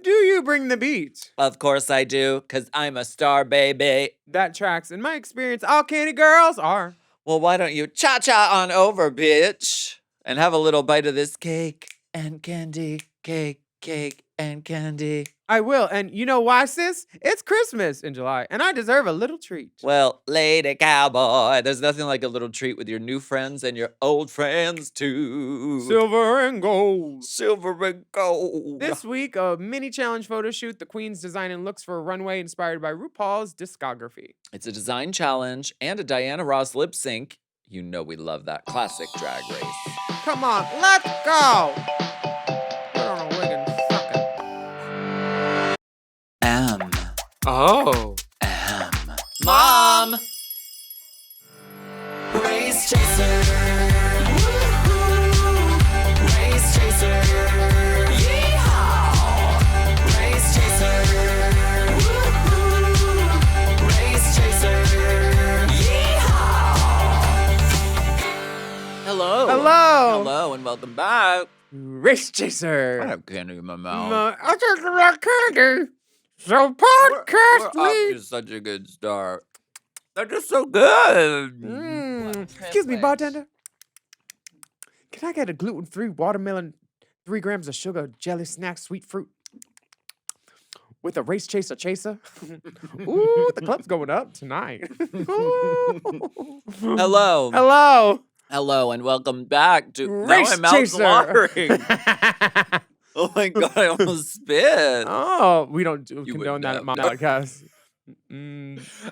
Do you bring the beat? Of course I do, because I'm a star, baby. That tracks. In my experience, all candy girls are. Well, why don't you cha-cha on over, bitch, and have a little bite of this cake and candy, cake and candy. I will. And you know why, sis? It's Christmas in July, and I deserve a little treat. Well, lady cowboy, there's nothing like a little treat with your new friends and your old friends, too. Silver and gold. Silver and gold. This week, a mini challenge photo shoot. The Queen's designing looks for a runway inspired by RuPaul's discography. It's a design challenge and a Diana Ross lip sync. You know we love that classic drag race. Come on, let's go. Put on a wig and suck it. Oh. Mom! Race chaser. Woo-hoo. Race chaser. Yeehaw. Race chaser. Woo-hoo. Race chaser. Yeehaw. Hello. Hello. Hello and welcome back. Race chaser. I have candy in my mouth. I just like candy. So We're podcast off me. to such a good start. They're just so good. Excuse me, bartender. Can I get a gluten-free watermelon, 3 grams of sugar, jelly snack, sweet fruit? With a race chaser chaser? Ooh, the club's going up tonight. Hello. Hello. Hello and welcome back to Race now my mouth's chaser. watering. Oh my god, I almost spit. Oh, we don't You condone that at my wouldn't podcast.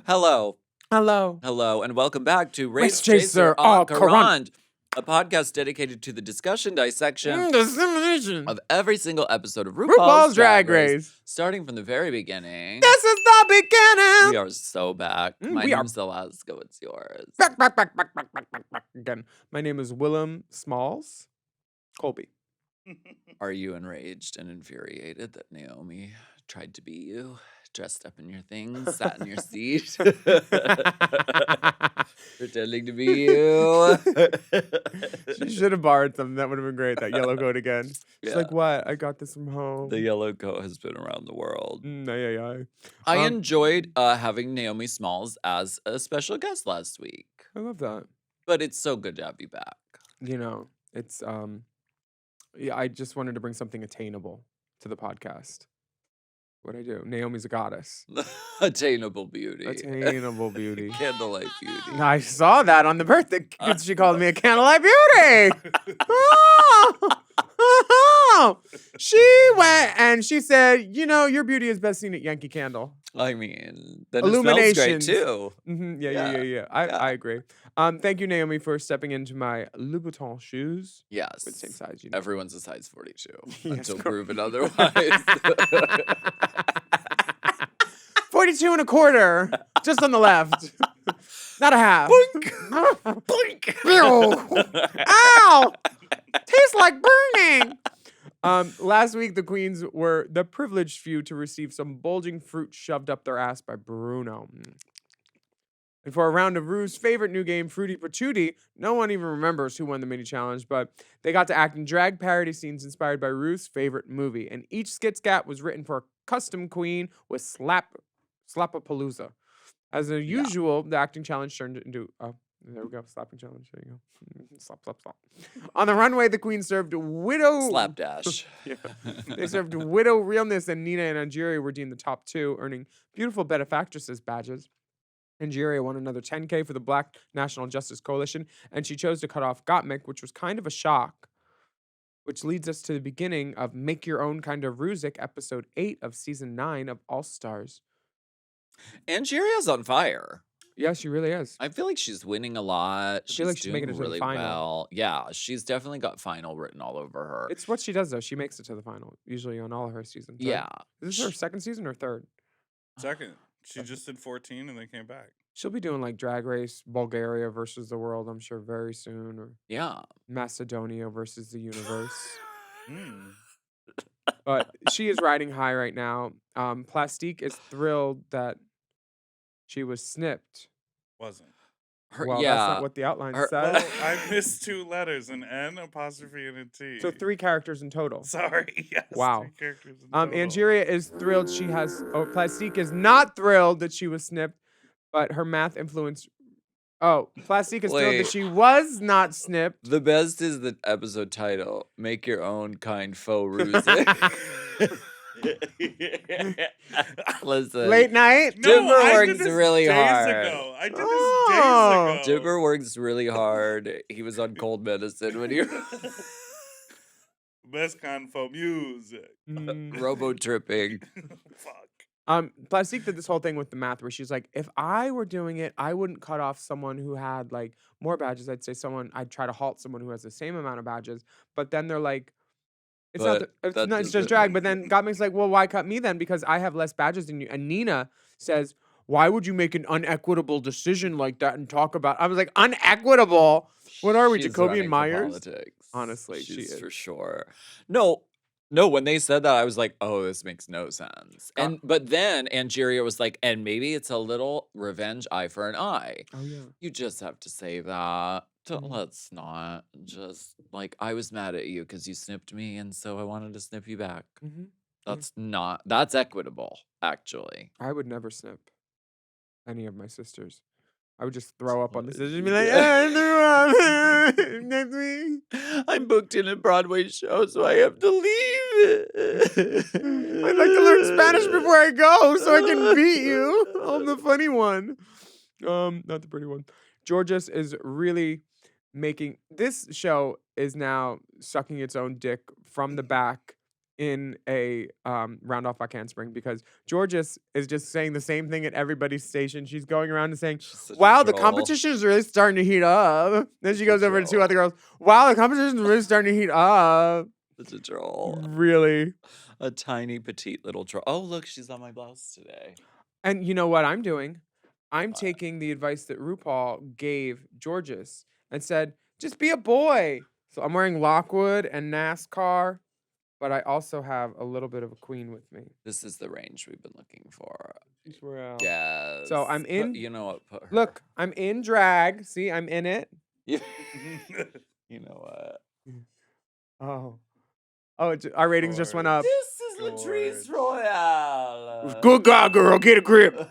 Hello. Hello. Hello and welcome back to Race Race Chaser Chaser en en Courant, a podcast dedicated to the discussion, dissection Dissemination. of every single episode of RuPaul's Drag Race. starting from the very beginning. This is the beginning. We are so back. My we are name's Alaska. What's yours? Back again. My name is Willam Smalls Colby. Are you enraged and infuriated that Naomi tried to be you, dressed up in your things, sat in your seat, pretending to be you? She should have borrowed something. That would have been great. That yellow coat again. She's Yeah. like, what? I got this from home. The yellow coat has been around the world. Ay. I enjoyed having Naomi Smalls as a special guest last week, I love that. but it's so good to have you back. You know, it's yeah, I just wanted to bring something attainable to the podcast. What'd I do? Naomi's a goddess. Attainable beauty. Attainable beauty. Candlelight beauty. I saw that on the birthday. She called me a candlelight beauty. Oh. She went and she said, you know, your beauty is best seen at Yankee Candle. I mean, then it smells great Illuminations. too. Yeah. I agree. Thank you, Naomi, for stepping into my Louboutin shoes. Yes. With the same size, you know. Everyone's a size 42 Yes, until correct. proven otherwise. 42 and a quarter, just on the left. Not a half. Blink. Ew. Ow! Tastes like burning. Last week, the queens were the privileged few to receive some bulging fruit shoved up their ass by Bruno. And for a round of Rue's favorite new game, Fruity Patootie, no one even remembers who won the mini challenge, but they got to act in drag parody scenes inspired by Rue's favorite movie. And each skit scat was written for a custom queen with Slapapalooza. As usual, the acting challenge turned into there we go, slapping challenge. There you go. Slap. On the runway, the queen served widow Slapdash. Yeah. They served Widow Realness, and Nina and Angeria were deemed the top 2, earning beautiful benefactresses badges. Angeria won another 10K for the Black National Justice Coalition, and she chose to cut off Gottmik, which was kind of a shock. Which leads us to the beginning of Make Your Own Kind of Rusic, episode 8 of season 9 of All Stars. Angeria's on fire. Yeah, she really is. I feel like she's winning a lot. I feel like she's doing making it to the really final. well. Yeah, she's definitely got final written all over her. It's what she does, though. She makes it to the final, usually on all of her seasons. right? Yeah. Is this her second season or third? Second. She just did 14 and then came back. She'll be doing like Drag Race, Bulgaria versus the world, I'm sure, very soon, or Yeah. Macedonia versus the universe. Mm. But she is riding high right now. Plastique is thrilled that she was snipped. Wasn't. Well, that's yeah. not what the outline Her- says. Well, I missed 2 letters, an N apostrophe and a T. So 3 characters in total. Sorry. Yes. Wow. 3 characters in total. Angeria is thrilled she has. Oh, Plastique is not thrilled that she was snipped, but her math influence. Oh, Plastique is thrilled that Wait. she was not snipped. The best is the episode title. Make your own kind faux ruse. Listen. Late night. No, Dimmer I works did this really days hard. Ago. I did this Oh. days ago. Dimmer works really hard. He was on cold medicine when he Best confo music. Mm. robo tripping. Fuck. Plastique did this whole thing with the math where she's like, if I were doing it, I wouldn't cut off someone who had like more badges. I'd try to halt someone who has the same amount of badges. But then they're like, it's not, But it's that not, it's just doesn't- drag. But then Gottmik's like, well, why cut me then? Because I have less badges than you. And Nina says, why would you make an unequitable decision like that and talk about? I was like, unequitable? What are we, She's Jacoby running and for Myers? politics. Honestly, she She's is. for sure. No, when they said that, I was like, oh, this makes no sense. But then Angeria was like, and maybe it's a little revenge eye for an eye. Oh, yeah. You just have to say that. Mhm. Let's not just like I was mad at you because you snipped me, and so I wanted to snip you back. Mhm. That's equitable, actually. I would never snip any of my sisters. I would just throw up on the What? sisters and be like, next week. I'm booked in a Broadway show, so I have to leave. I'd like to learn Spanish before I go so I can beat you. I'm the funny one. Not the pretty one. Jorgeous is really making this show is now sucking its own dick from the back in a round off by Handspring because Jorgeous is just saying the same thing at everybody's station. She's going around and saying, She's such a wow, the troll. competition is really starting to heat up. Then she Such a goes over to 2 troll. other girls. Wow, the competition is really starting to heat up. It's a troll. Really. A tiny, petite little troll. Oh, look, she's on my blouse today. And you know what I'm doing? I'm What? taking the advice that RuPaul gave Jorgeous and said, just be a boy. So I'm wearing Lockwood and NASCAR, but I also have a little bit of a queen with me. This is the range we've been looking for. Yes. Yes. So I'm in- You know what? Put her. Look, I'm in drag. See, I'm in it. You, you know what? Oh. Oh, our ratings just went up. This is Latrice Royale. Good God, girl, get a grip.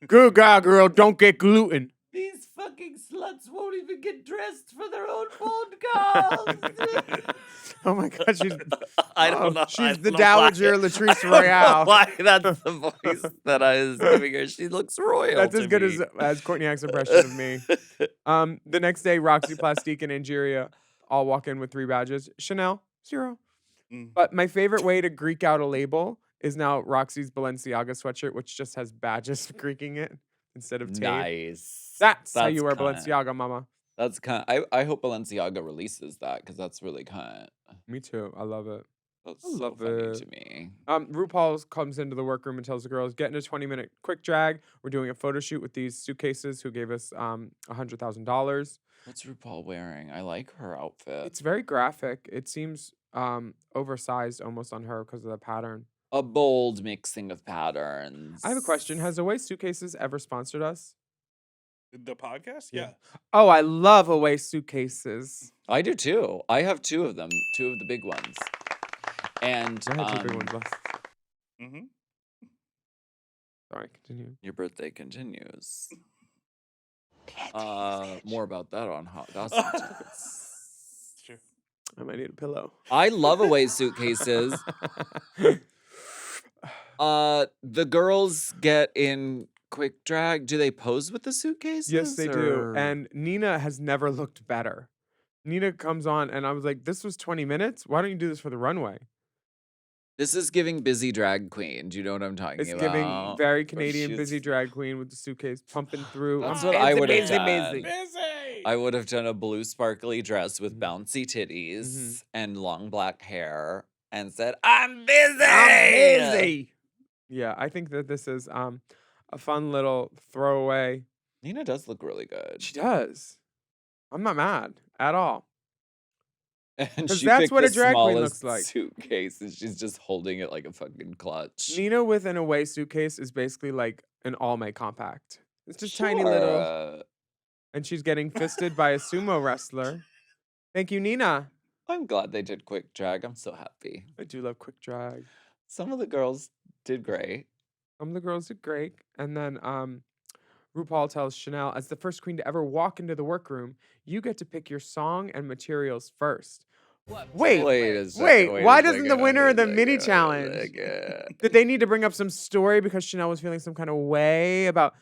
Good God, girl, don't get gluten. These fucking sluts won't even get dressed for their own podcast. Oh my God, she's I don't know. I She's don't the know Dowager why. Latrice I don't know Royale. why that's the voice that I was giving her. She looks royal. That's to as good me. as Courtney Axe impression of me. The next day, Roxxxy, Plastique, and Angeria all walk in with 3 badges. Shannel, 0. Mm. But my favorite way to Greek out a label is now Roxy's Balenciaga sweatshirt, which just has badges Greeking it instead of tape. Nice. That's how you wear kind. Balenciaga, mama. That's kind. I hope Balenciaga releases that because that's really kind. Me too. I love it. That's I so love funny it. to me. RuPaul comes into the workroom and tells the girls, get in a 20-minute quick drag. We're doing a photo shoot with these suitcases who gave us $100,000. What's RuPaul wearing? I like her outfit. It's very graphic. It seems oversized almost on her because of the pattern. A bold mixing of patterns. I have a question. Has Away Suitcases ever sponsored us? The podcast? Yeah. Yeah. Oh, I love Away Suitcases. I do too. I have 2 of them, 2 of the big ones. And I had 2 big ones left. Mm-hmm. Sorry, continue. your birthday continues. More about that on Hot Gossip Tickets. Sure. I might need a pillow. I love Away Suitcases. The girls get in quick drag. Do they pose with the suitcases? Yes, they do. or- And Nina has never looked better. Nina comes on, and I was like, this was 20 minutes? Why don't you do this for the runway? This is giving busy drag queen. Do you know what I'm talking It's about? giving very Canadian she's- busy drag queen with the suitcase pumping through. That's I'm what I busy, would've busy, done. busy. Busy. I would have done a blue sparkly dress with Mhm. bouncy titties Mhm. and long black hair and said, I'm busy. I'm busy. Yeah, I think that this is a fun little throwaway. Nina does look really good. She does. I'm not mad at all. And 'Cause she that's picked what the a drag queen smallest looks like. suitcase and she's just holding it like a fucking clutch. Nina with an Away suitcase is basically like an Almay compact. It's just tiny little. Sure. And she's getting fisted by a sumo wrestler. Thank you, Nina. I'm glad they did quick drag. I'm so happy. I do love quick drag. Some of the girls did great. Some of the girls did great. And then RuPaul tells Shannel, as the first queen to ever walk into the workroom, you get to pick your song and materials first. Wait, a second, wait, why doesn't the winner of the mini challenge? Did they need to bring up some story because Shannel was feeling some kind of way about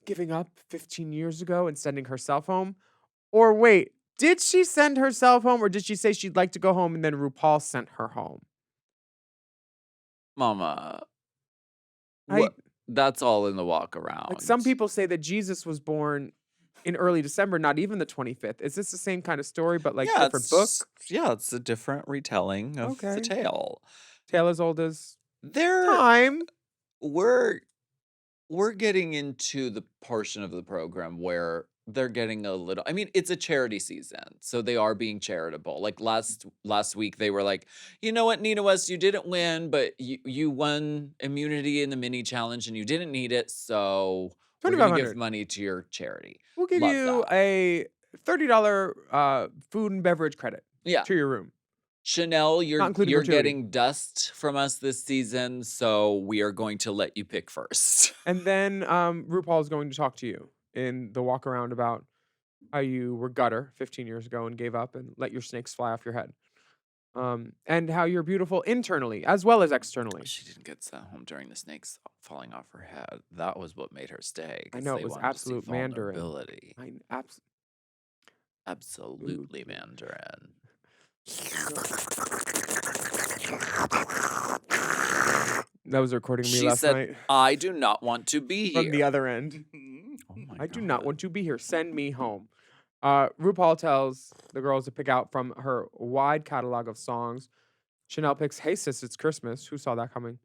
giving up 15 years ago and sending herself home? Or wait, did she send herself home, or did she say she'd like to go home and then RuPaul sent her home? Mama, I- that's all in the walk around. Like, some people say that Jesus was born in early December, not even the 25th. Is this the same kind of story, but like different book? Yeah, it's a different retelling of the Okay. tale. Tale as old as There, time. we're getting into the portion of the program where they're getting a little. I mean, it's a charity season, so they are being charitable. Like last week, they were like, you know what, Nina West, you didn't win, but you won immunity in the mini challenge, and you didn't need it, so we're gonna give $2,500. money to your charity. We'll give Love you that. a $30 food and beverage credit Yeah, to your room. Shannel, Not you're including gratuity. getting dust from us this season, so we are going to let you pick first. And then RuPaul is going to talk to you in the walk around about how you were gutter 15 years ago and gave up and let your snakes fly off your head. And how you're beautiful internally as well as externally. She didn't get sent home during the snakes falling off her head. That was what made her stay. I 'cause know, it they was wanted to see absolute Mandarin. vulnerability. Absolutely Mandarin. That was recording me She last said, night I do not want to be here. from the other end. Oh my I do not God. want to be here. Send me home. RuPaul tells the girls to pick out from her wide catalog of songs. Shannel picks Hey Sis, It's Christmas. Who saw that coming?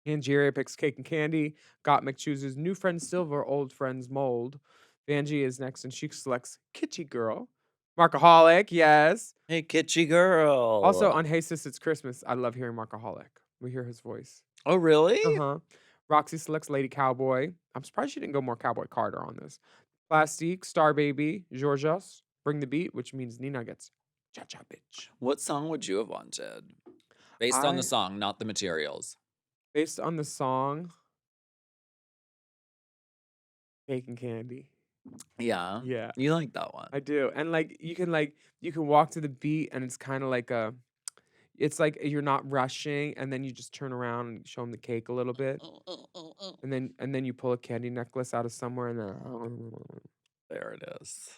Angeria picks Cake and Candy. Gottmik chooses New Friends Silver, Old Friends Mold. Vanjie is next, and she selects Kitty Girl. Markaholic, yes. Hey, kitschy girl. Also on Hey Sis, It's Christmas, I love hearing Markaholic. We hear his voice. Oh, really? Uh-huh. Roxxxy selects Lady Cowboy. I'm surprised she didn't go more Cowboy Carter on this. Plastique, Star Baby, Jorgeous, Bring the Beat, which means Nina gets Cha-Cha Bitch. What song would you have wanted? Based on the I- song, not the materials. Based on the song, Cake and Candy. Yeah. Yeah, You like that one. I do. And you can walk to the beat and it's kind of like it's like you're not rushing and then you just turn around and show them the cake a little bit. And then you pull a candy necklace out of somewhere and then There it is.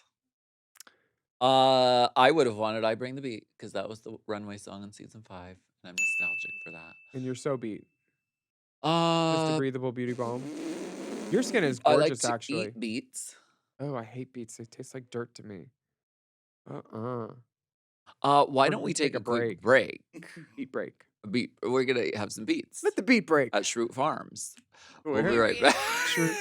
I would have wanted I Bring the Beat because that was the runway song in season 5. And I'm nostalgic for that. and you're so beat. Just a breathable beauty balm. Your skin is I like gorgeous, to actually. eat beets. Oh, I hate beets. They taste like dirt to me. Why Or don't we we take take a a quick break? Beet break. We're gonna have some beets Let the beet break. at Shroot Farms. We'll be Where? right back. Shroot.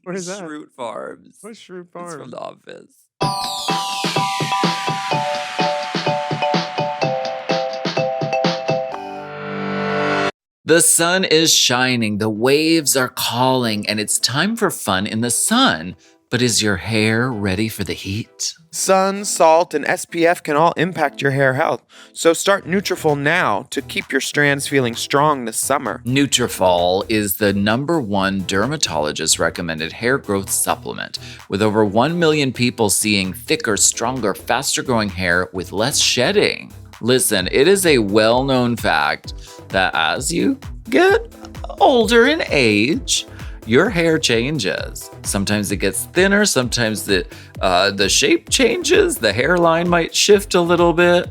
What is that? Shroot Farms. What's Shroot It's Farm? from The Office. The sun is shining, the waves are calling, and it's time for fun in the sun. But is your hair ready for the heat? Sun, salt, and SPF can all impact your hair health. So start Nutrafol now to keep your strands feeling strong this summer. Nutrafol is the #1 dermatologist recommended hair growth supplement, with over 1 million people seeing thicker, stronger, faster growing hair with less shedding. Listen, it is a well-known fact that as you get older in age, your hair changes. Sometimes it gets thinner, sometimes the shape changes, the hairline might shift a little bit,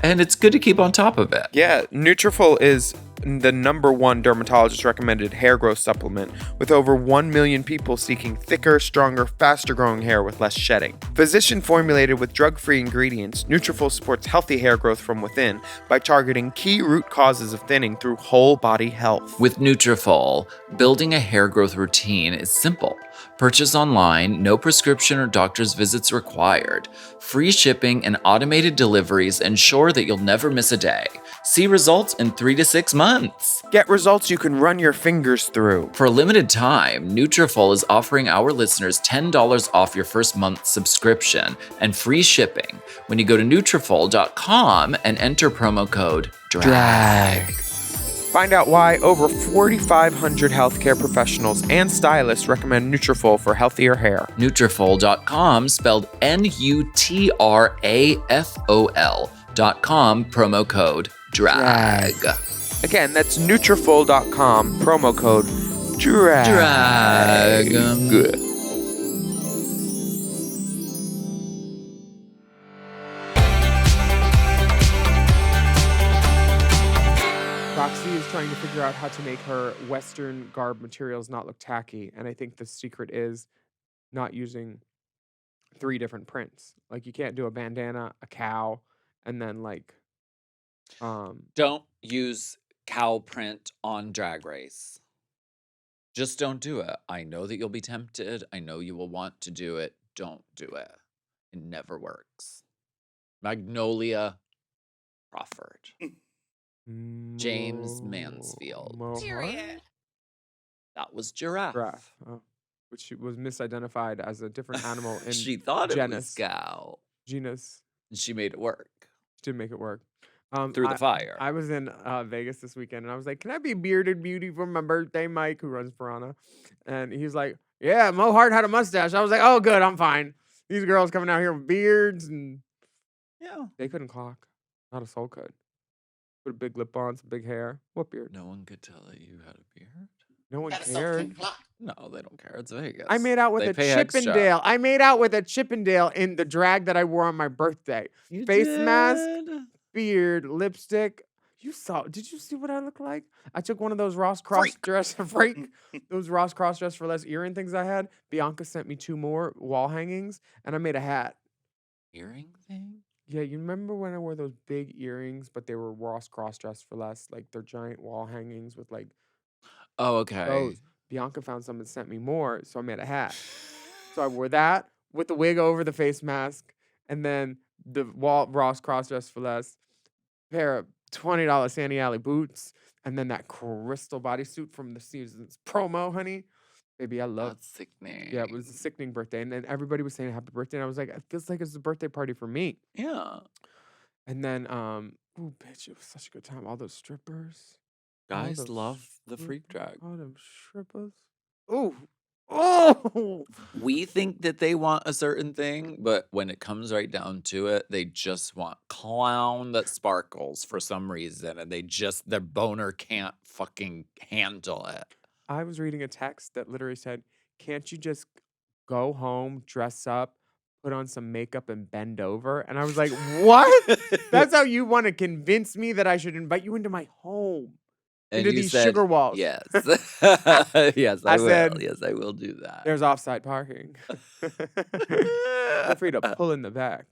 and it's good to keep on top of it. Yeah, Nutrafol is the #1 dermatologist recommended hair growth supplement, with over 1 million people seeking thicker, stronger, faster growing hair with less shedding. Physician formulated with drug-free ingredients, Nutrafol supports healthy hair growth from within by targeting key root causes of thinning through whole body health. With Nutrafol, building a hair growth routine is simple. Purchase online, no prescription or doctor's visits required. Free shipping and automated deliveries ensure that you'll never miss a day. See results in 3 to 6 months. Get results you can run your fingers through. For a limited time, Nutrafol is offering our listeners $10 off your first month subscription and free shipping when you go to Nutrafol.com and enter promo code DRAG. Find out why over 4,500 healthcare professionals and stylists recommend Nutrafol for healthier hair. Nutrafol.com, spelled Nutrafol.com, promo code DRAG. Again, that's Nutrafol.com, promo code DRAG. Good. Roxxxy is trying to figure out how to make her Western garb materials not look tacky, and I think the secret is not using 3 different prints. Like, you can't do a bandana, a cow, and then Don't use cow print on Drag Race. Just don't do it. I know that you'll be tempted. I know you will want to do it. Don't do it. It never works. Magnolia Crawford. James Mansfield. Period. That was giraffe. Giraffe. Oh, which was misidentified as a different animal in She thought it was genus. cow. Genus. And she made it work Didn't make it work. through the fire. I was in Vegas this weekend, and I was like, "Can I be bearded beauty for my birthday?" Mike, who runs Piranha, and he's like, "Yeah, Mo Hart had a mustache." I was like, "Oh, good, I'm fine." These girls coming out here with beards, and Yeah. they couldn't clock. Not a soul could. Put a big lip on, some big hair. What beard? No one could tell that you had a beard. No one cared. No, they don't care. It's Vegas. I made out with They a pay extra. Chippendale. I made out with a Chippendale in the drag that I wore on my birthday. You Face mask, did? beard, lipstick. Did you see what I look like? I took one of those Ross cross dress freak, those Ross cross dress for less earring things I had. Bianca sent me 2 more wall hangings, and I made a hat. Earring thing? Yeah, you remember when I wore those big earrings, but they were Ross cross dress for less, like they're giant wall hangings with like Oh, okay. those. Bianca found some and sent me more, so I made a hat. So I wore that with the wig over the face mask, and then the Ross cross dress for less, pair of $20 Sandy Alley boots, and then that crystal bodysuit from the season's promo, honey. Baby, I love. That's sickening. Yeah, it was a sickening birthday, and then everybody was saying happy birthday, and I was like, it feels like it's a birthday party for me. Yeah. And then, ooh, bitch, it was such a good time. All those strippers. Guys those love the freak drag. All them strippers. Ooh. Oh! We think that they want a certain thing, but when it comes right down to it, they just want clown that sparkles for some reason, and their boner can't fucking handle it. I was reading a text that literally said, "Can't you just go home, dress up, put on some makeup, and bend over?" And I was like, "What? That's how you want to convince me that I should invite you into my home, And into you these said, sugar walls?" Yes. Yes, I will. said, Yes, I will do that. "There's offside parking. Feel free to pull in the back."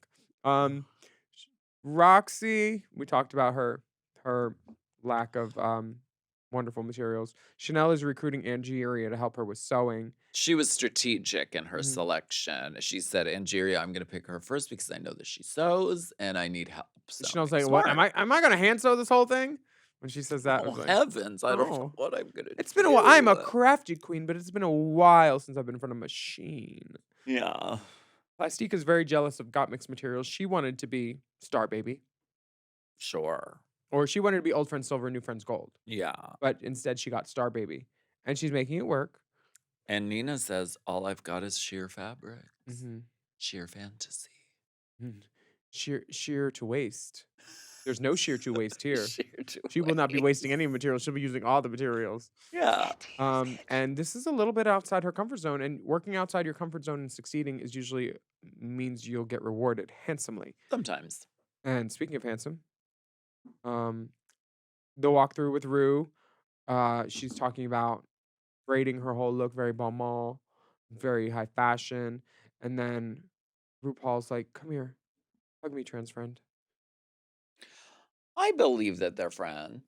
Roxxxy, we talked about her lack of wonderful materials. Shannel is recruiting Angeria to help her with sewing. She was strategic in her Mhm. selection. She said, Angeria, I'm going to pick her first because I know that she sews and I need help. Shannel's sewing." like, "What? Smart. Am I gonna hand sew this whole thing?" When she says that, I Oh, was like, heavens. I don't know "Oh." what I'm going to do. It's been a while. I'm a crafty queen, but it's been a while since I've been in front of a machine. Yeah. Plastique is very jealous of Got Mixed Materials. She wanted to be Star Baby, Sure. or she wanted to be Old Friends Silver, New Friends Gold, Yeah. but instead she got Star Baby, and she's making it work. And Nina says, all I've got is sheer fabrics, Mm-hmm. sheer fantasy. Sheer to waste. There's no sheer to waste here. Sheer to She will not be waste. wasting any materials. She'll be using all the materials. Yeah. And this is a little bit outside her comfort zone. And working outside your comfort zone and succeeding is usually means you'll get rewarded handsomely. Sometimes. And speaking of handsome, the walkthrough with Rue, she's talking about braiding her whole look, very bon mot, very high fashion. And then RuPaul's like, "Come here, hug me, trans friend." I believe that they're friends.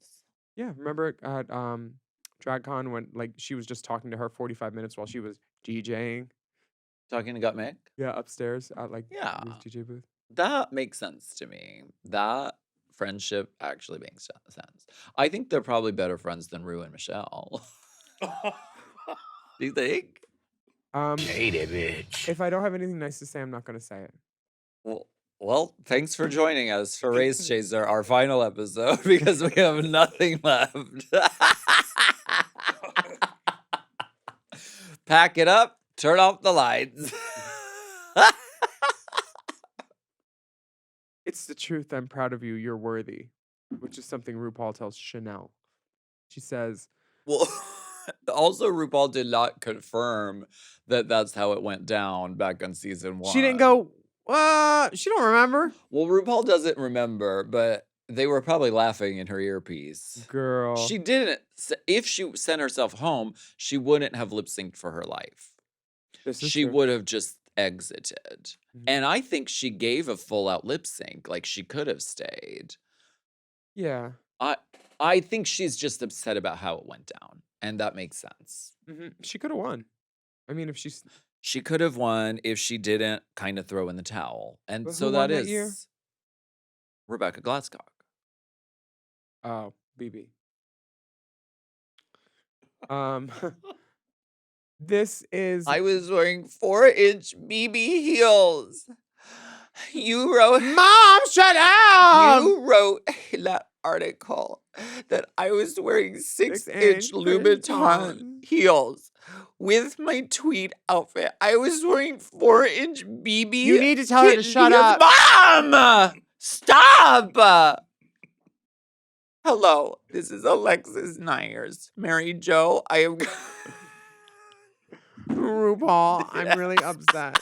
Yeah, remember at DragCon when like she was just talking to her 45 minutes while she was DJing? Talking to Gut Mick? Yeah, upstairs at like Yeah. Rue's DJ booth. That makes sense to me. That friendship actually makes sense. I think they're probably better friends than Rue and Michelle. Do you think? If I don't have anything nice to say, I'm not going to say it. Well, thanks for joining us for Race Chaser, our final episode, because we have nothing left. Pack it up, turn off the lights. It's the truth. I'm proud of you. You're worthy, which is something RuPaul tells Shannel. She says, Well, also RuPaul did not confirm that that's how it went down back on season 1. she didn't go, she don't remember. Well, RuPaul doesn't remember, but they were probably laughing in her earpiece. Girl. She didn't. If she sent herself home, she wouldn't have lip synced for her life. This is She true. would have just exited. Mhm. And I think she gave a full out lip sync. Like she could have stayed. Yeah. I think she's just upset about how it went down. And that makes sense. She could have won. I mean, if she's. She could have won if she didn't kind of throw in the towel. And But so who that won that is year? Rebecca Glasscock. Oh, BB. This is. I was wearing 4-inch BB heels. You wrote Mom, shut up! You wrote in that article that I was wearing 6-inch 6-inch Louboutin Vuitton. heels with my tweed outfit. I was wearing 4-inch BB. You need to tell her to kitten shut heels. up. Mom! Stop! Hello, this is Alexis Nyers. Mary Jo, I am. RuPaul, I'm really upset.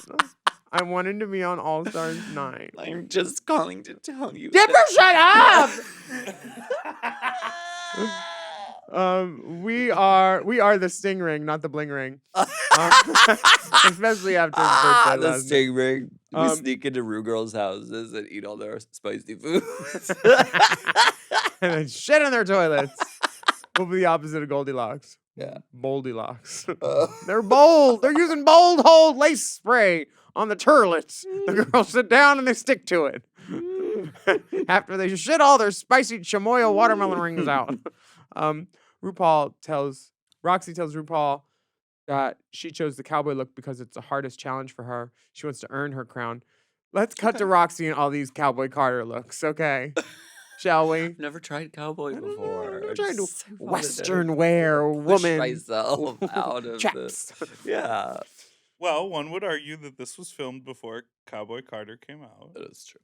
I wanted to be on All Stars 9. I'm just calling to tell you. Dipper, shut up! We are the sting ring, not the bling ring. Especially after his birthday The last night. sting ring. We Um, sneak into Rue Girls' houses and eat all their spicy foods. And then shit in their toilets. We'll be the opposite of Goldilocks. Yeah. Boldilocks. They're bold. They're using bold hold lace spray on the turlets. The girls sit down and they stick to it. After they shit all their spicy chamoy watermelon rings out. Roxxxy tells RuPaul that she chose the cowboy look because it's the hardest challenge for her. She wants to earn her crown. Let's cut to Roxxxy and all these cowboy Carter looks, okay? Shall we? I've never tried cowboy before. Never I tried to just wanted to Western wear push woman myself out of chaps. Yeah, Well, one would argue that this was filmed before Cowboy Carter came out. that is true.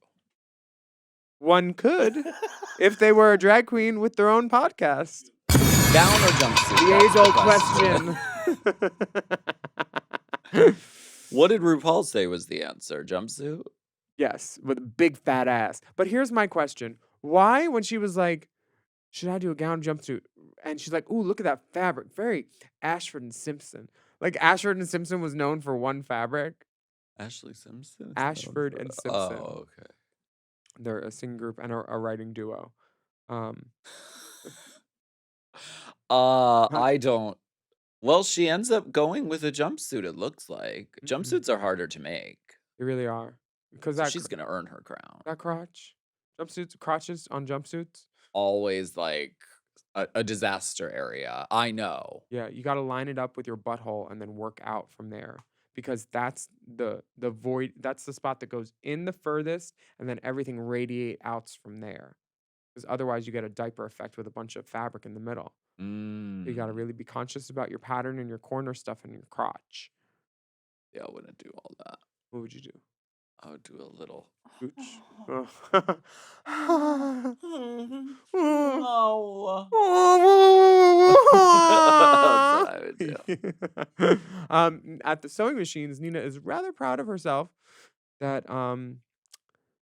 One could if they were a drag queen with their own podcast. Gown or jumpsuit? The That's age-old question. What did RuPaul say was the answer? Jumpsuit? Yes, with a big fat ass. But here's my question. Why, when she was like, should I do a gown jumpsuit? And she's like, ooh, look at that fabric. Very Ashford and Simpson. Like Ashford and Simpson was known for one fabric. Ashley Simpson? is Ashford known and for- Simpson. Oh, okay. They're a singing group and a writing duo. I don't. Well, she ends up going with a jumpsuit, it looks like. Mhm. Jumpsuits are harder to make. They really are. Because So that, she's going to earn her crown. that crotch, jumpsuits, crotches on jumpsuits. Always like a disaster area. I know. Yeah, you got to line it up with your butthole and then work out from there because that's the void. That's the spot that goes in the furthest, and then everything radiate outs from there. Because otherwise, you get a diaper effect with a bunch of fabric in the middle. So you got to really be conscious about your pattern and your corner stuff and your crotch. Yeah, I wouldn't do all that. What would you do? I would do a little. Gooch? No. That's what I would do. At the sewing machines, Nina is rather proud of herself that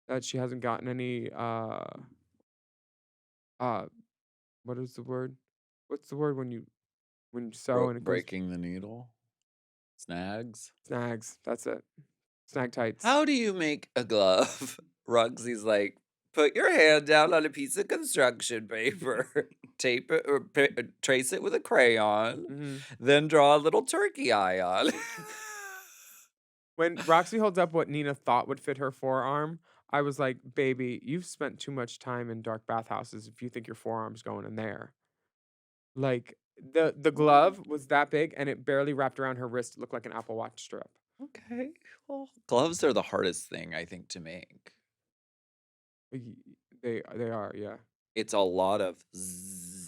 that she hasn't gotten any what is the word? What's the word when you sew and it goes Breaking the needle. Snags. snags? That's it. Snag tights. How do you make a glove? Roxxxy's like, put your hand down on a piece of construction paper, tape it or trace it with a crayon, Mhm. then draw a little turkey eye on. When Roxxxy holds up what Nina thought would fit her forearm, I was like, baby, you've spent too much time in dark bathhouses if you think your forearm's going in there. Like the glove was that big and it barely wrapped around her wrist. It looked like an Apple Watch strip. Okay. Well, gloves are the hardest thing I think to make. Y- They are, yeah. It's a lot of zzz.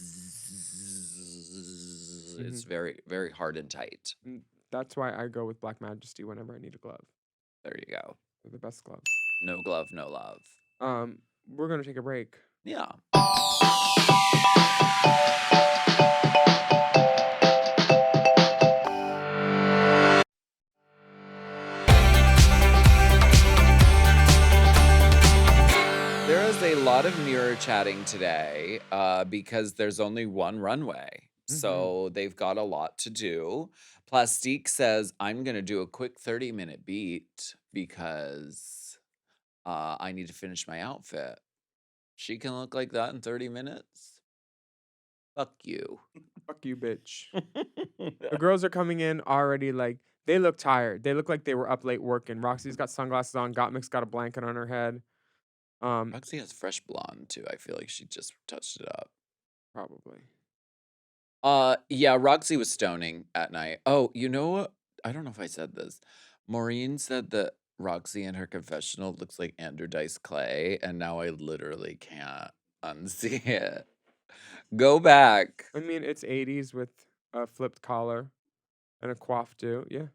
It's Mhm. very, very hard and tight. That's why I go with Black Majesty whenever I need a glove. There you go. They're the best gloves. No glove, no love. We're gonna take a break. Yeah. There is a lot of mirror chatting today because there's only one runway. So they've got a lot to do. Plastique says, I'm going to do a quick 30-minute beat because I need to finish my outfit. She can look like that in 30 minutes? Fuck you. Fuck you, bitch. The girls are coming in already like they look tired. They look like they were up late working. Roxy's got sunglasses on. Gottmik's got a blanket on her head. Roxxxy has fresh blonde too. I feel like she just touched it up. Probably. Yeah, Roxxxy was stoning at night. Oh, you know what? I don't know if I said this. Maureen said that Roxxxy in her confessional looks like Andrew Dice Clay, and now I literally can't unsee it. Go back. I mean, it's 80s with a flipped collar and a coif too. Yeah.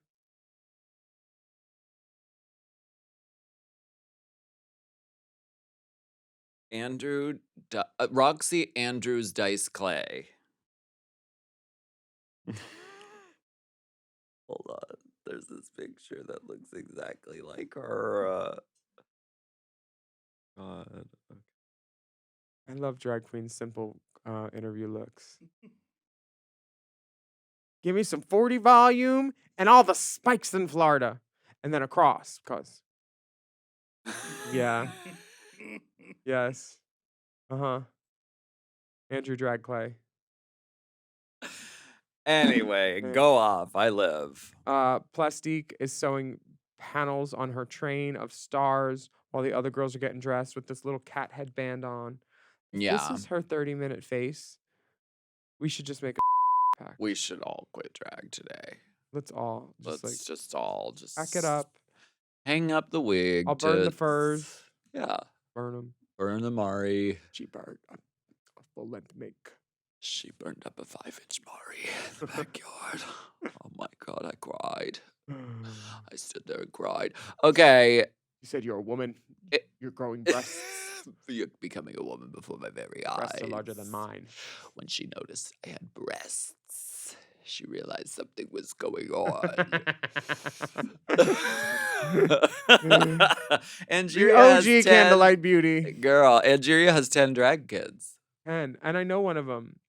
Roxxxy Andrews Dice Clay. Hold on. There's this picture that looks exactly like her. God. I love drag queen simple interview looks. Give me some 40 volume and all the spikes in Florida. And then a cross, cause yeah. Yes. Uh-huh. Andrew Drag Clay. Anyway, Right. go off. I live. Plastique is sewing panels on her train of stars while the other girls are getting dressed with this little cat headband on. If Yeah. this is her 30-minute face, we should just make a pack. We should all quit drag today. Let's all just Let's just all just pack it up. hang up the wig. I'll burn the furs. Yeah. Burn them. Burn the Mari. She burned a full-length make. She burned up a 5-inch Mari in the backyard. Oh my God, I cried. I stood there and cried. Okay. You said you're a woman. You're growing breasts. You're becoming a woman before my very eyes. Breasts are larger than mine. When she noticed I had breasts, she realized something was going on. The OG Candlelight Beauty. Girl, Angeria has 10 drag kids. And I know one of them.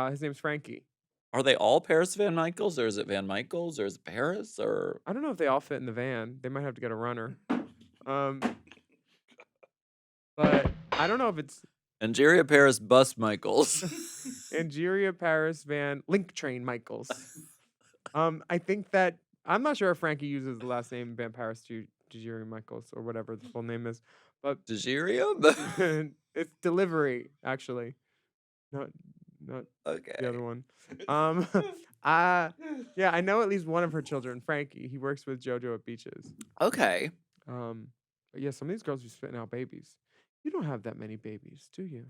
His name's Frankie. Are they all Paris Van Michaels, or is it Van Michaels, or is it Paris, or? I don't know if they all fit in the van. They might have to get a runner. But I don't know if it's Angeria Paris Bus Michaels. Angeria Paris Van Link Train Michaels. I think that I'm not sure if Frankie uses the last name Van Paris Angeria Michaels or whatever the full name is, but Degirium? it's delivery actually, not Okay. the other one. Yeah, I know at least one of her children, Frankie. He works with JoJo at Beaches. Okay. But yeah, some of these girls are spitting out babies. You don't have that many babies, do you?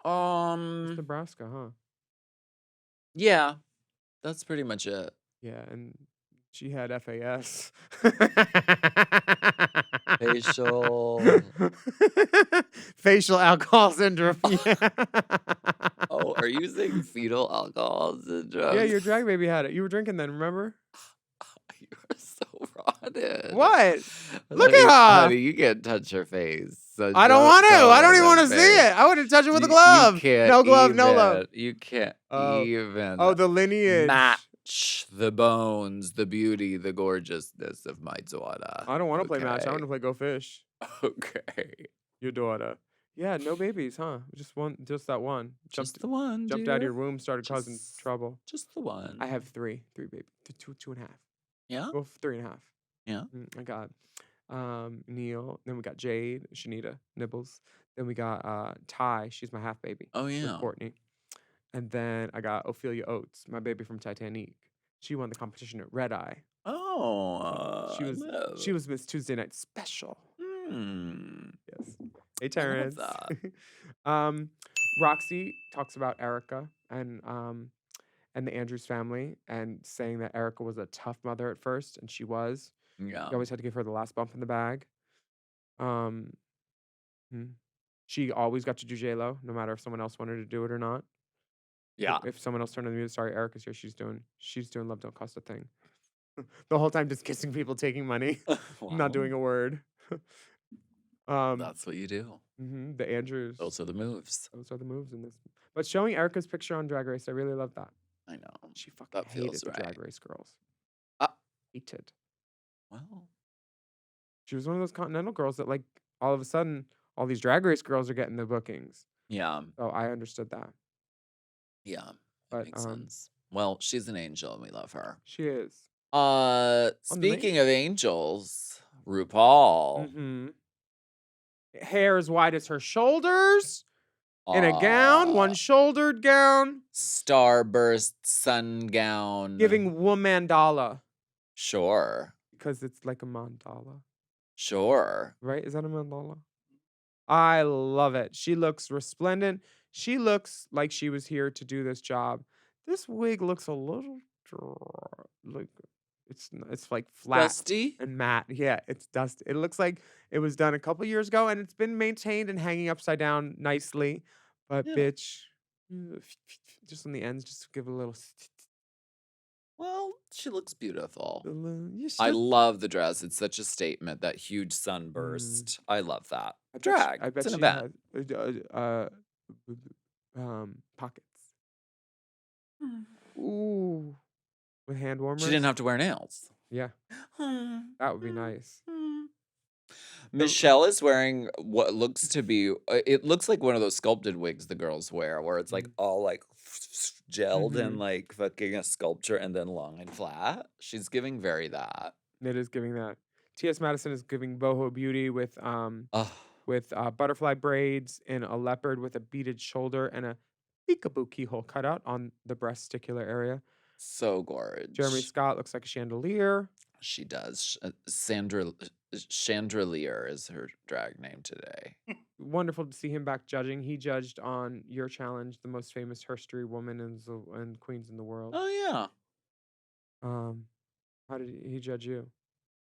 It's Nebraska, huh? Yeah. That's pretty much it. Yeah, and she had FAS. Facial. Facial alcohol syndrome. Yeah. Oh, are you saying fetal alcohol syndrome? Yeah, your drag baby had it. You were drinking then, remember? You are so rotten. What? Look Honey, at her. Honey, you can't touch her face. So I don't want to. go I don't even her want to see face. it. I wouldn't touch it with a You glove. can't No glove, no love. even- You can't Oh. even Oh, the lineage. match the bones, the beauty, the gorgeousness of my daughter. I don't want to play match. I Okay. want to play Go Fish. Okay. Your daughter. Yeah, no babies, huh? Just one, just that one. Just the one. Jumped out of your dear. womb, started causing Just- trouble. Just the one. I have three babies, two and a half. Yeah. Well, 3.5. Yeah. My God. Neil. Then we got Jade, Shanita, Nibbles. Then we got Ty. She's my half baby. Oh, With yeah. Courtney. And then I got Ophelia Oates, my baby from Titanic. She won the competition at Red Eye. Oh, She was Miss Tuesday Night Special. Yes. Hey, I love Terrence. that. Roxxxy talks about Erica and the Andrews family and saying that Erica was a tough mother at first, and she was. Yeah. You always had to give her the last bump in the bag. Um, she always got to do J-Lo, no matter if someone else wanted to do it or not. Yeah. If someone else turned on the music, sorry, Erica's here. She's doing Love Don't Cost a Thing. The whole time just kissing people, taking money, not doing a word. That's what you do. The Andrews. Those are the moves. Those are the moves in this. But showing Erica's picture on Drag Race, I really love that. I know. She fucking That hated feels the Drag right. Race girls. Hated. Well, She was one of those Continental girls that, like, all of a sudden, all these Drag Race girls are getting the bookings. yeah. So I understood that. Yeah. That But, makes sense. Well, she's an angel and we love her. She is. Speaking of angels, RuPaul. Hair as wide as her shoulders. In a gown, one shouldered gown. Starburst sungown. Giving womandala. Sure. Because it's like a mandala. Sure. Right? Is that a mandala? I love it. She looks resplendent. She looks like she was here to do this job. This wig looks a little like it's like flat Dusty? and matte. Yeah, it's dusty. It looks like it was done a couple years ago and it's been maintained and hanging upside down nicely. But Yeah. bitch, just on the ends, just give it a little. Well, she looks beautiful. Yeah, she I does. love the dress. It's such a statement, that huge sunburst. I love that. I bet Drag. I bet it's an she event. had pockets. Ooh, with hand warmers. She didn't have to wear nails. Yeah, that would be nice. Michelle is wearing what looks to be, it looks like one of those sculpted wigs the girls wear, where it's like all like gelled and like fucking a sculpture and then long and flat. She's giving very that. It is giving that. T.S. Madison is giving boho beauty with Oh, butterfly braids and a leopard with a beaded shoulder and a peekaboo keyhole cutout on the breasticular area. so gorgeous. Jeremy Scott looks like a chandelier. She does. Chandelier is her drag name today. Wonderful to see him back judging. He judged on your challenge, the most famous herstory woman and queens in the world. Oh, yeah. How did he judge you?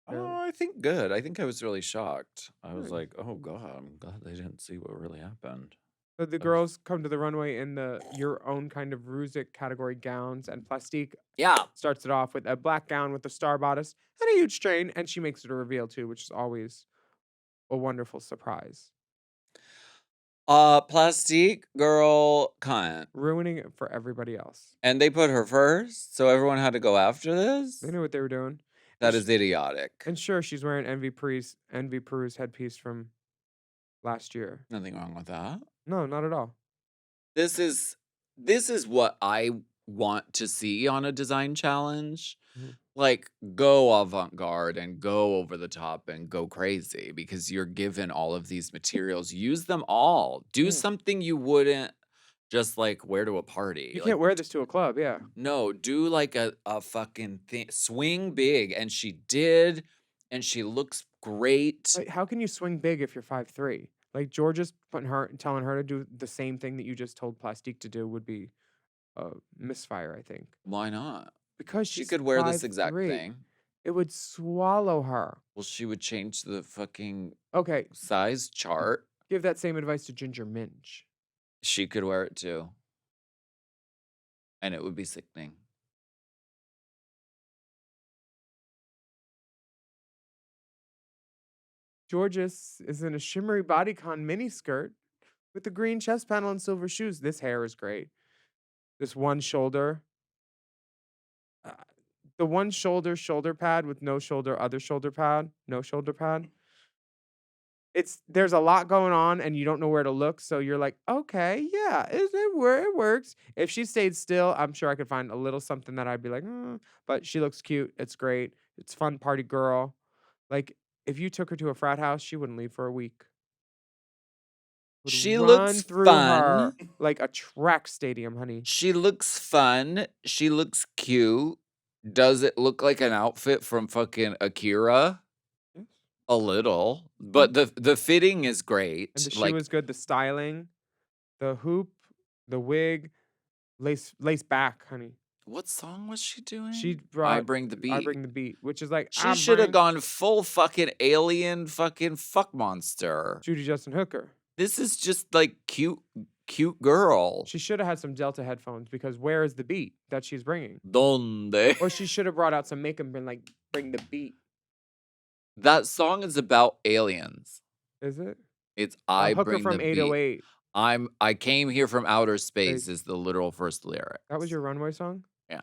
Oh, I think good. I think I was really shocked. I was Good. like, oh, God, I'm glad they didn't see what really happened. So the girls come to the runway in your own kind of Rusic category gowns, and Plastique Yeah. starts it off with a black gown with a star bodice and a huge train, and she makes it a reveal too, which is always a wonderful surprise. Plastique girl cunt. Ruining it for everybody else. And they put her first, so everyone had to go after this? They knew what they were doing. That is idiotic. And sure, she's wearing Envy Peru's headpiece from last year. Nothing wrong with that. No, not at all. This is what I want to see on a design challenge. Like, go avant-garde and go over the top and go crazy, because you're given all of these materials. Use them all. Do something you wouldn't just like wear to a party. You Like, can't wear this to a club, yeah. no, do like a fucking thing. Swing big. And she did. And she looks great. Like, how can you swing big if you're 5'3"? Like, Jorgeous telling her to do the same thing that you just told Plastique to do would be a misfire, I think. Why not? Because She she's could wear this exact 5'3". thing. It would swallow her. Well, she would change the fucking Okay, size chart. give that same advice to Ginger Minch. She could wear it too. And it would be sickening. Jorgeous is in a shimmery bodycon miniskirt with the green chest panel and silver shoes. This hair is great. This one shoulder. The one shoulder pad with no shoulder, other shoulder pad, no shoulder pad. There's a lot going on and you don't know where to look. So you're like, okay, yeah, it works. If she stayed still, I'm sure I could find a little something that I'd be like, but she looks cute. It's great. It's fun party girl. Like, if you took her to a frat house, she wouldn't leave for a week. Would She run looks through fun. her like a track stadium, honey. She looks fun. She looks cute. Does it look like an outfit from fucking Akira? Yes. A little, but the fitting is great. And the shoe Like, was good. The styling, the hoop, the wig, lace back, honey. what song was she doing? She I brought Bring the Beat. I Bring the Beat, which is like She should have gone full fucking alien fucking fuck monster. Judy Justin Hooker. This is just like cute girl. She should have had some Delta headphones because where is the beat that she's bringing? Donde? Or she should have brought out some makeup and been like, bring the beat. That song is about aliens. Is it? It's A I Hooker Bring from the Beat. 808. I came here from outer space Space. is the literal first lyric. That was your runway song? Yeah.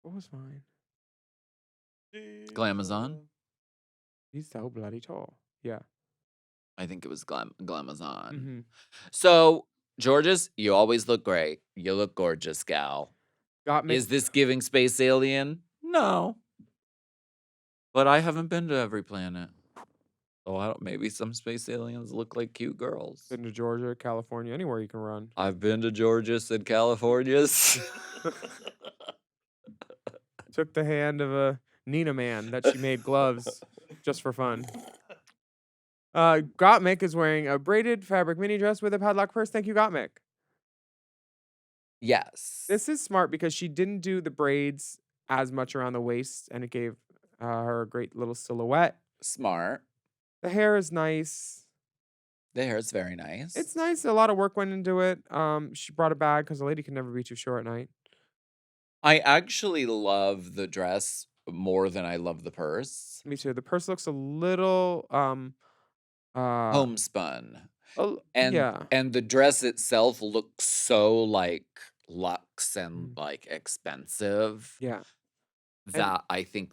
What was mine? Glamazon? He's so bloody tall. Yeah. I think it was Glamazon. Mm-hmm. So, Jorgeous, you always look great. You look gorgeous, gal. Got me. Is this giving space alien? No. But I haven't been to every planet. Oh, I don't. Maybe some space aliens look like cute girls. Been to Georgia, California, anywhere you can run. I've been to Jorgeous and California's. Took the hand of a Nina man that she made gloves just for fun. Gottmik is wearing a braided fabric mini dress with a padlock purse. Thank you, Gottmik. Yes. This is smart because she didn't do the braids as much around the waist, and it gave her a great little silhouette. Smart. The hair is nice. The hair is very nice. It's nice. A lot of work went into it. She brought a bag because a lady can never be too short at night. I actually love the dress more than I love the purse. Me too. The purse looks a little Homespun. And yeah. and the dress itself looks so like luxe and like expensive Yeah. that I think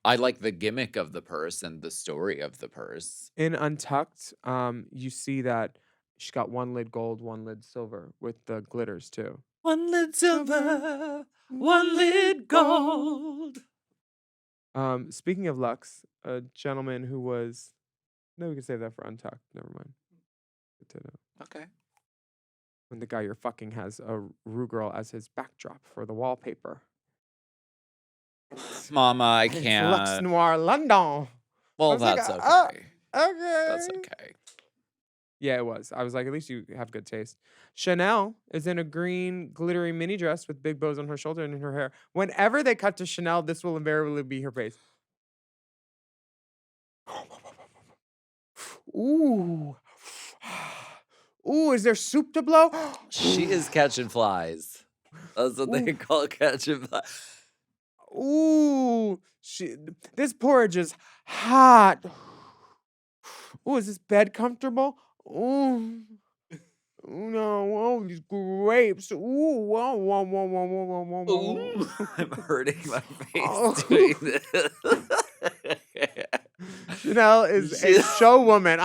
I like the gimmick of the purse and the story of the purse. In Untucked, you see that she's got one lid gold, one lid silver with the glitters too. One lid silver, one lid gold. Speaking of Lux, a gentleman who was no, we can save that for Untucked. Never mind. Good to know. Okay. When the guy you're fucking has a Rue girl as his backdrop for the wallpaper. Mama, I It's Lux can't. Noir London. Well, was like, that's okay. okay. Okay. That's okay. Yeah, it was. I was like, at least you have good taste. Shannel is in a green glittery mini dress with big bows on her shoulder and in her hair. Whenever they cut to Shannel, this will invariably be her face. Ooh. Ooh, is there soup to blow? She is catching flies. That's what they call catching flies. Ooh, this porridge is hot. Ooh, is this bed comfortable? Ooh. Ooh, no, oh, these grapes. Ooh, whoa, whoa, whoa, whoa, whoa, whoa, whoa, whoa. Ooh, I'm hurting my face Oh. doing this. Shannel is a show woman.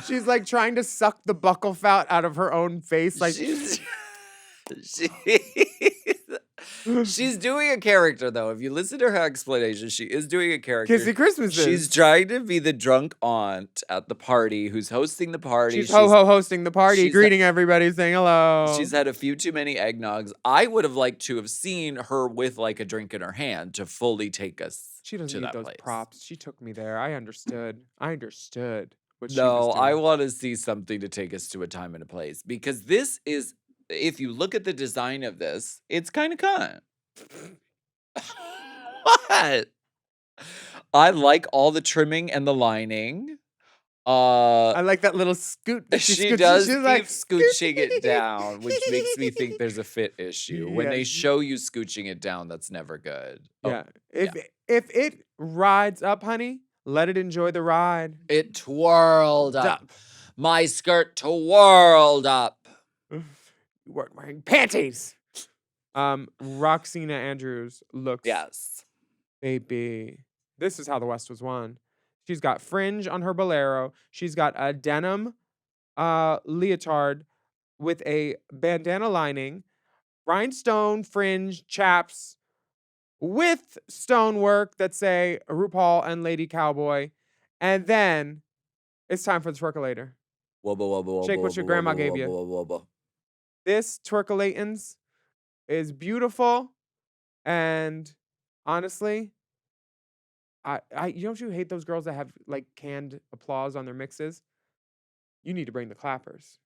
She's like trying to suck the buckle fat out of her own face. Like She's doing a character though. If you listen to her explanation, she is doing a character. Kissy Christmas. She's trying to be the drunk aunt at the party who's hosting the party. She's hosting the party, she's greeting everybody, saying hello. She's had a few too many eggnogs. I would have liked to have seen her with like a drink in her hand to fully take us She doesn't to need that those place. props. She took me there. I understood. What she No, was I doing. want to see something to take us to a time and a place because this is, if you look at the design of this, it's kind of cunt. What? I like all the trimming and the lining. I like that little scoot. that She scoots- does she's keep like, scooching it down, which makes me think there's a fit issue. When they Yeah. show you scooching it down, that's never good. Oh, Yeah. If it rides up, honey, let it enjoy the ride. it twirled up. My skirt twirled up. You weren't wearing panties. Roxxxy Andrews looks Yes. baby. This is how the West was won. She's got fringe on her bolero. She's got a denim leotard with a bandana lining, rhinestone fringe chaps with stonework that say RuPaul and Lady Cowboy. And then it's time for the twerkulator. Wubba, wubba, wubba, Shake what your wubba, grandma wubba, gave wubba, you. wubba, wubba. This twerkulatins is beautiful. And honestly, don't you hate those girls that have like canned applause on their mixes? You need to bring the clappers.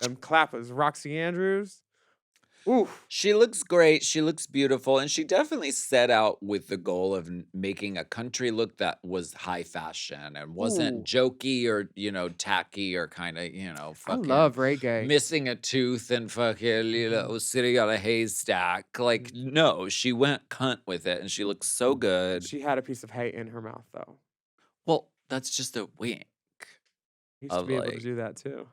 Them clappers. Roxxxy Andrews. Oof. She looks great. She looks beautiful. And she definitely set out with the goal of making a country look that was high fashion and wasn't Ooh. jokey or, tacky or kind of, I fucking love reggae. missing a tooth and fucking, sitting on a haystack. Like, no, she went cunt with it and she looks so good. She had a piece of hay in her mouth, though. Well, that's just a wink. You used to Of, be able to like- do that too.